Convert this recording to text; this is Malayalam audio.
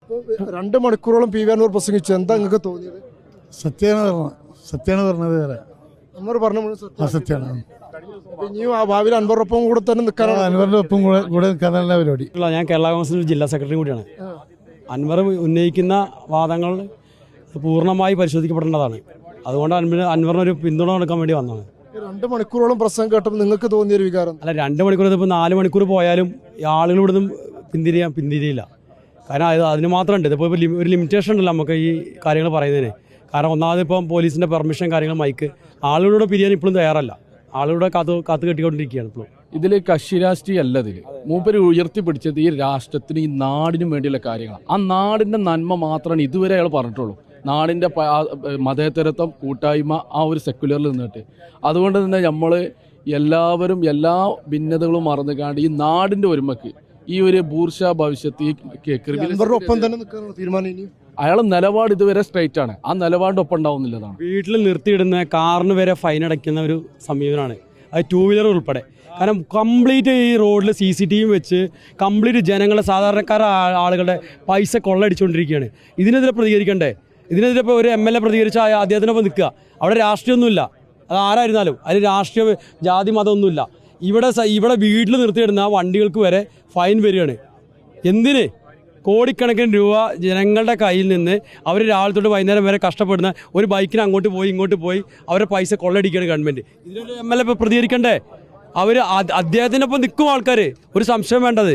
2 മണിക്കൂറോളം പി വി അൻവർ പ്രസംഗിച്ചു. എന്താ നിങ്ങൾക്ക് തോന്നിയത്? സത്യമാണ് പറഞ്ഞത്. അൻവർ പറഞ്ഞ സത്യമാണ്. ഇനിയും ആ ഭാവിയിൽ അൻവറൊപ്പം കൂടെ തന്നെ നിൽക്കാനാണ്, അൻവറിന്റെ ഒപ്പം കൂടെ നിൽക്കാനുള്ള പരിപാടി. ഞാൻ കേരള കോൺഗ്രസിന്റെ ജില്ലാ സെക്രട്ടറി കൂടിയാണ്. അൻവർ ഉന്നയിക്കുന്ന വാദങ്ങൾ പൂർണ്ണമായി പരിശോധിക്കപ്പെടേണ്ടതാണ്. അതുകൊണ്ട് അൻവറിനൊരു പിന്തുണ കൊടുക്കാൻ വേണ്ടി വന്നതാണ്. 2 മണിക്കൂറോളം പ്രസംഗം കേട്ടപ്പോൾ നിങ്ങൾക്ക് തോന്നിയൊരു വികാരം? അല്ല, 2 മണിക്കൂർ ഇപ്പോൾ 4 മണിക്കൂർ പോയാലും ആളുകൾ ഇവിടെ നിന്നും പിന്തിരിയില്ല. കാരണം അതിന് മാത്രമുണ്ട്. ഇതിപ്പോൾ ഒരു ലിമിറ്റേഷൻ ഉണ്ടല്ലോ നമുക്ക് ഈ കാര്യങ്ങൾ പറയുന്നതിന്. കാരണം ഒന്നാമത് ഇപ്പം പോലീസിൻ്റെ പെർമിഷൻ കാര്യങ്ങൾ മൈക്ക് ആളുകളോട് പിരിയാൻ ഇപ്പോഴും തയ്യാറല്ല. ആളുകളുടെ കാത്ത് കെട്ടിക്കൊണ്ടിരിക്കുകയാണ് ഇപ്പോഴും. ഇതിൽ കക്ഷി രാഷ്ട്രീയം അല്ല. ഇതിൽ മൂപ്പര് ഉയർത്തിപ്പിടിച്ചത് ഈ രാഷ്ട്രത്തിന്, ഈ നാടിനും വേണ്ടിയുള്ള കാര്യങ്ങളാണ്. ആ നാടിൻ്റെ നന്മ മാത്രമാണ് ഇതുവരെ അയാൾ പറഞ്ഞിട്ടുള്ളൂ. നാടിൻ്റെ മതേതരത്വം, കൂട്ടായ്മ, ആ ഒരു സെക്യുലറിൽ നിന്നിട്ട്. അതുകൊണ്ട് തന്നെ നമ്മൾ എല്ലാവരും എല്ലാ ഭിന്നതകളും മറന്നുകാണ്ട് ഈ നാടിൻ്റെ ഒരുമക്ക്, ഈ ഒരു ബൂർഷ ഭവിഷ്യത്ത്, ഈ ഒപ്പം തന്നെ നിൽക്കാനാണ് തീരുമാനം. അയാളെ നിലപാട് ഇതുവരെ സ്ട്രൈറ്റ് ആണ്. ആ നിലപാടിൻ്റെ ഒപ്പം ഉണ്ടാവുന്നില്ലതാണ്. വീട്ടിൽ നിർത്തിയിടുന്ന കാറിന് വരെ ഫൈൻ അടയ്ക്കുന്ന ഒരു സമീപനമാണ് അത്, 2 വീലർ ഉൾപ്പെടെ. കാരണം കംപ്ലീറ്റ് ഈ റോഡിൽ CCTV വെച്ച് കംപ്ലീറ്റ് ജനങ്ങളെ, സാധാരണക്കാരായ ആളുകളുടെ പൈസ കൊള്ളടിച്ചുകൊണ്ടിരിക്കുകയാണ്. ഇതിനെതിരെ പ്രതികരിക്കണ്ടേ? ഇതിനെതിരെ ഇപ്പോൾ ഒരു MLA പ്രതികരിച്ച അദ്ദേഹത്തിനൊപ്പം നിൽക്കുക. അവിടെ രാഷ്ട്രീയമൊന്നുമില്ല. അത് ആരായിരുന്നാലും അതിൽ രാഷ്ട്രീയ ജാതി മതമൊന്നുമില്ല. ഇവിടെ വീട്ടിൽ നിർത്തിയിടുന്ന വണ്ടികൾക്ക് വരെ ഫൈൻ വരികയാണ്. എന്തിന്? കോടിക്കണക്കിന് രൂപ ജനങ്ങളുടെ കയ്യിൽ നിന്ന് അവർ രാവിലെ തൊട്ട് വൈകുന്നേരം വരെ കഷ്ടപ്പെടുന്ന ഒരു ബൈക്കിന് അങ്ങോട്ട് പോയി ഇങ്ങോട്ട് പോയി അവരുടെ പൈസ കൊള്ളടിക്കുകയാണ് ഗവൺമെൻറ്. ഇതിനൊരു MLA ഇപ്പോൾ പ്രതികരിക്കണ്ടേ? അവർ അദ്ദേഹത്തിനൊപ്പം നിൽക്കും ആൾക്കാർ, ഒരു സംശയം വേണ്ടത്.